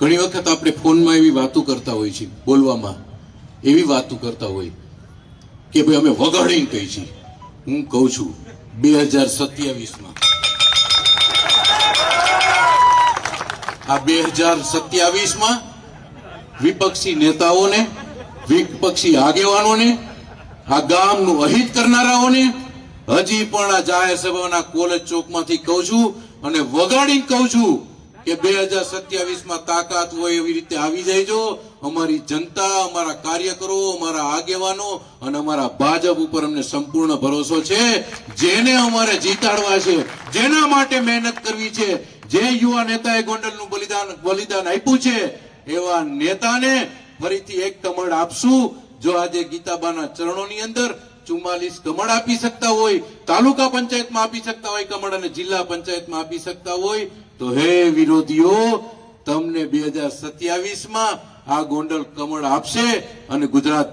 ઘણી વખત આપણે ફોનમાં એવી વાતો કરતા હોય છે, બોલવામાં એવી વાતો કરતા હોય કે ભાઈ અમે વગાડીને કહી છીએ. હું કહું છું 2027માં આ 2027માં વિપક્ષી નેતાઓને, વિપક્ષી આગેવાનોને, આ ગામનું અહિત કરનારાઓને હજી પણ આ જાહેર સભાના કોલેજ ચોકમાંથી કહું છું અને વગાડીને કહું છું કે 2027માં તાકાત હોય એવી રીતે આવી જઈજો. અમારી જનતા, અમારા કાર્યકરો, અમારા આગેવાનો અને અમારા ભાજપ ઉપર અમને સંપૂર્ણ ભરોસો છે. જેને અમારે જીતાડવા છે, જેના માટે મહેનત કરવી છે, જે યુવા નેતાએ ગોંડલનું બલિદાન આપ્યું છે, એવા નેતાને ફરીથી એક કમળ આપશું. જો આજે ગીતાબાના ચરણોની અંદર 44 કમળ આપી શકતા હોય, તાલુકા પંચાયતમાં આપી શકતા હોય કમળ અને જિલ્લા પંચાયતમાં આપી શકતા હોય, તો હે વિરોધીઓ, તમને 2027માં આ ગોંડલ કમળ આપશે અને ગુજરાત